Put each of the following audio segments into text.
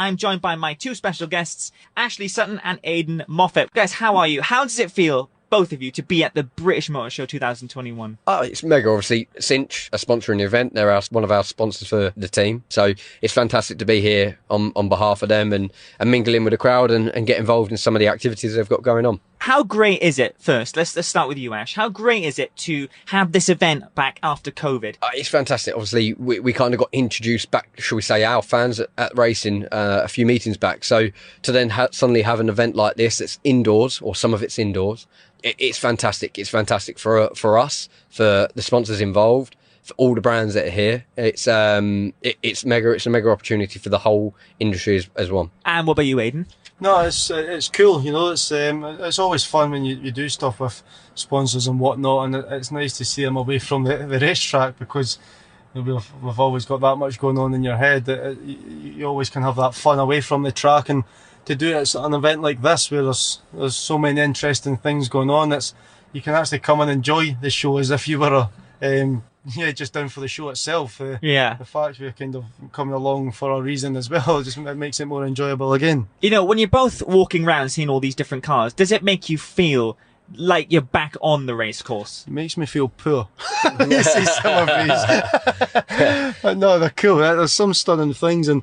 I'm joined by my two special guests, Ashley Sutton and Aiden Moffat. Guys, how are you? How does it feel, both of you, to be at the British Motor Show 2021? Oh, it's mega. Obviously, Cinch are sponsoring the event. They're one of our sponsors for the team. So it's fantastic to be here on behalf of them and mingle in with the crowd and get involved in some of the activities they've got going on. How great is it, first, let's start with you, Ash. How great is it to have this event back after COVID? It's fantastic. Obviously, we kind of got introduced back, shall we say, our fans at racing a few meetings back. So to then suddenly have an event like this that's indoors, or some of it's indoors, it's fantastic. It's fantastic for us, for the sponsors involved, for all the brands that are here. It's mega. It's a mega opportunity for the whole industry as one. And what about you, Aiden? No, it's cool. You know, it's always fun when you do stuff with sponsors and whatnot, and it's nice to see them away from the racetrack, because we've always got that much going on in your head that you always can have that fun away from the track. And to do it at an event like this, where there's so many interesting things going on, you can actually come and enjoy the show as if you were just down for the show itself. The fact we're kind of coming along for a reason as well, just it makes it more enjoyable again. You know, when you're both walking around seeing all these different cars, does it make you feel like you're back on the race course? It makes me feel poor. You see some of these. But no, they're cool. There's some stunning things, and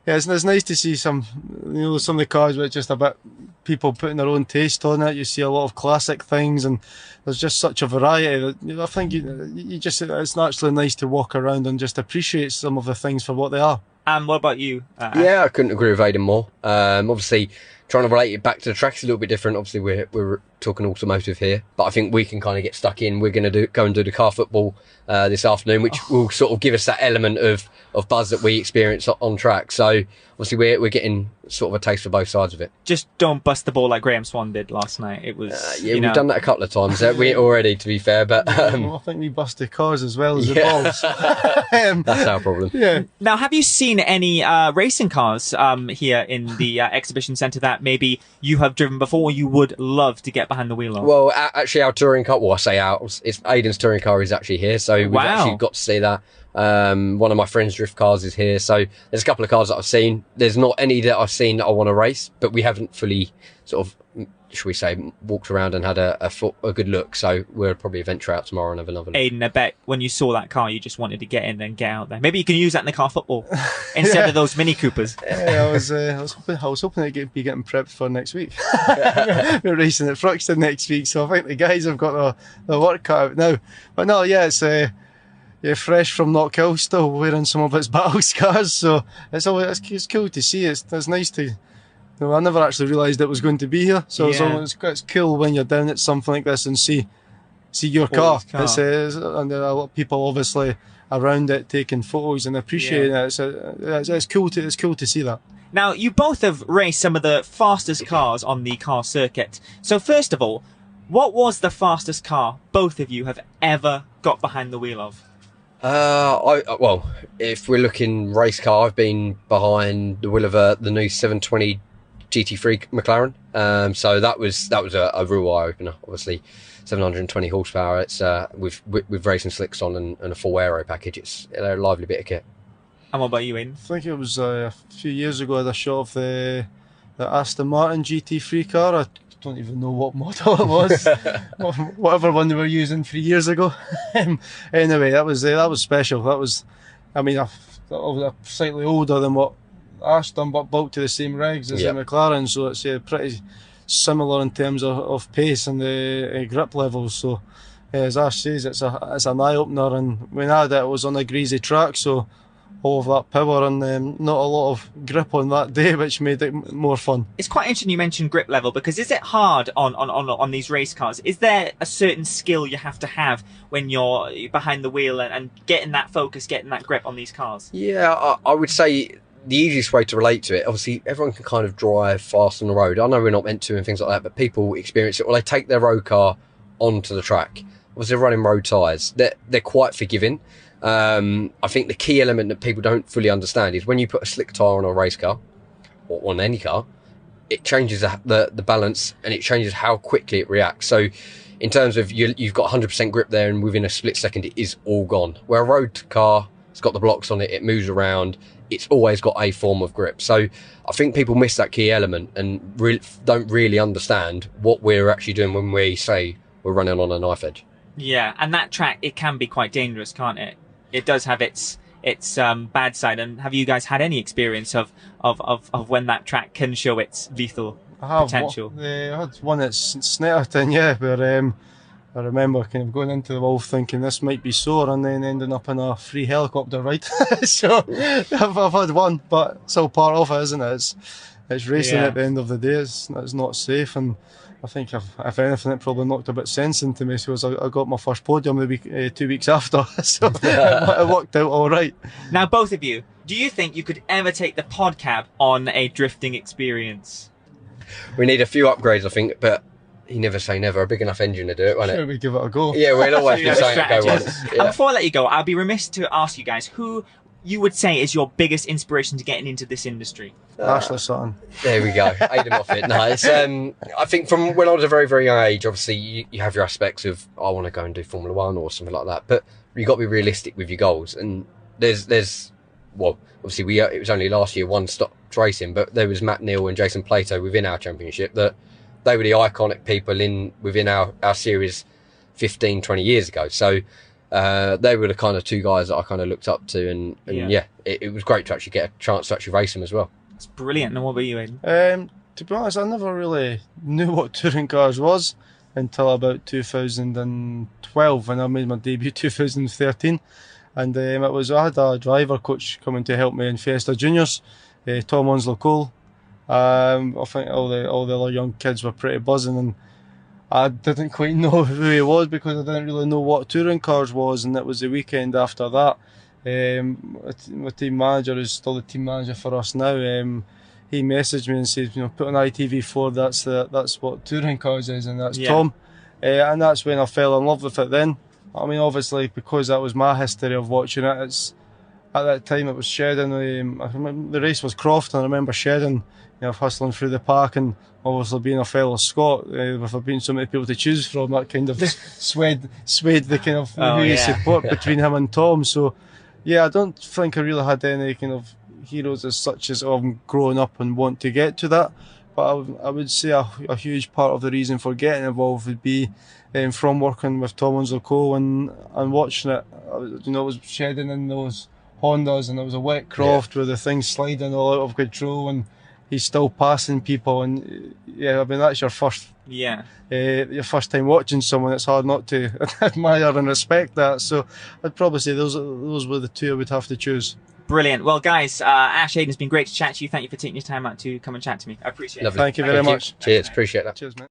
yeah, it's nice to see some of the cars with just a bit people putting their own taste on it. You see a lot of classic things, and there's just such a variety that I think it's naturally nice to walk around and just appreciate some of the things for what they are. And what about you? Yeah, I couldn't agree with Aiden more. Obviously, trying to relate it back to the track is a little bit different. Obviously, we're talking automotive here, but I think we can kind of get stuck in. We're going to go and do the car football this afternoon, which will sort of give us that element of buzz that we experience on track. So obviously, we're getting sort of a taste for both sides of it. Just don't bust the ball like Graham Swan did last night. It was we've done that a couple of times. We already, to be fair, but I think we busted cars as well as the balls. That's our problem. Yeah. Now, have you seen any racing cars here in the exhibition centre that maybe you have driven before, or you would love to get behind the wheel of? Well, actually, our touring car. Well, I say ours. It's Aiden's touring car is actually here, so we've actually got to see that. One of my friend's drift cars is here, so there's a couple of cars that I've seen. There's not any that I've seen that I want to race, but we haven't fully sort of, should we say, walked around and had a good look. So we'll probably venture out tomorrow and have another look. Aiden, I bet when you saw that car, you just wanted to get in and get out there. Maybe you can use that in the car football instead of those Mini Coopers. Yeah, I was hoping to be getting prepped for next week. We're racing at Fruxton next week, so I think the guys have got the work cut out now. But no, yeah, it's fresh from Knockhill, still wearing some of its battle scars, so it's cool to see. It's nice to. I never actually realised it was going to be here, so it's cool when you're down at something like this and see your car. And a lot of people obviously around it taking photos and appreciating it. It's cool to see that. Now, you both have raced some of the fastest cars on the car circuit. So first of all, what was the fastest car both of you have ever got behind the wheel of? Well, if we're looking race car, I've been behind the wheel of the new 720 GT3 McLaren. So that was a real eye opener. Obviously, 720 horsepower. It's with racing slicks on and a full aero package. It's a lively bit of kit. And what about you, Aiden? I think it was a few years ago I had a shot of the Aston Martin GT3 car. I don't even know what model it was. Whatever one they were using 3 years ago. Anyway, that was special. I was slightly older than what Ash done, but built to the same regs as the McLaren, so it's pretty similar in terms of pace and the grip levels. So as Ash says, it's an eye opener, and when I had it, it was on a greasy track, so all of that power and not a lot of grip on that day, which made it more fun. It's quite interesting you mentioned grip level, because is it hard on these race cars? Is there a certain skill you have to have when you're behind the wheel and getting that focus, getting that grip on these cars? Yeah, I would say the easiest way to relate to it, obviously everyone can kind of drive fast on the road. I know we're not meant to and things like that, but people experience it. Well, they take their road car onto the track. Obviously they're running road tyres. They're quite forgiving. I think the key element that people don't fully understand is when you put a slick tyre on a race car or on any car, it changes the balance, and it changes how quickly it reacts. So in terms of you've got 100% grip there, and within a split second it is all gone. Where a road car, it's got the blocks on it, it moves around, it's always got a form of grip. So I think people miss that key element and don't really understand what we're actually doing when we say we're running on a knife edge. Yeah, and that track, it can be quite dangerous, can't it? It does have its bad side. And have you guys had any experience of when that track can show its lethal potential? I had one at Snetterton, yeah, where I remember kind of going into the wall thinking this might be sore and then ending up in a free helicopter ride. So I've had one, but it's all part of it, isn't it? It's racing at the end of the day. It's not safe, and I think if anything, it probably knocked a bit sense into me. So I got my first podium the week, 2 weeks after, so it worked out all right. Now, both of you, do you think you could ever take the pod cab on a drifting experience? We need a few upgrades, I think, but you never say never. A big enough engine to do it, won't it? Sure, we give it a go. Yeah, we'll always be saying it go once. And Yeah. before I let you go, I'll be remiss to ask you guys who you would say is your biggest inspiration to getting into this industry. Ashley Sutton. There we go. Aiden Moffat. No, it's, I think from when I was a very, very young age, obviously you have your aspects of, I want to go and do Formula One or something like that. But you've got to be realistic with your goals. And there's well, obviously it was only last year one stopped racing, but there was Matt Neal and Jason Plato within our championship that they were the iconic people within our series 15, 20 years ago. So they were the kind of two guys that I kind of looked up to, and it was great to actually get a chance to actually race them as well. It's brilliant. And what about you, Aiden? To be honest, I never really knew what touring cars was until about 2012 when I made my debut 2013. And I had a driver coach coming to help me in Fiesta Juniors, Tom Onslow Cole. I think all the other young kids were pretty buzzing, and I didn't quite know who he was because I didn't really know what touring cars was. And it was the weekend after that. My team manager, who's still the team manager for us now, he messaged me and said, put on ITV4. That's what touring cars is, and that's Tom. And that's when I fell in love with it. Then, I mean, obviously because that was my history of watching it. At that time it was Shedden. I remember the race was Croft, and I remember Shedden, hustling through the park, and obviously being a fellow Scot, with there being so many people to choose from, that kind of swayed the kind of who you support between him and Tom. So, yeah, I don't think I really had any kind of heroes as such as I'm growing up and want to get to that. But I would say a huge part of the reason for getting involved would be from working with Tom Onslow Cole and watching it. It was shedding in those Hondas, and it was a wet Croft with the thing sliding all out of control, and he's still passing people. And I mean, that's your first time watching someone. It's hard not to admire and respect that. So I'd probably say those were the two I would have to choose. Brilliant. Well, guys, Ash, Aiden, it's been great to chat to you. Thank you for taking your time out to come and chat to me. I appreciate it. Thank you very much. Cheers. Appreciate that. Cheers, mate.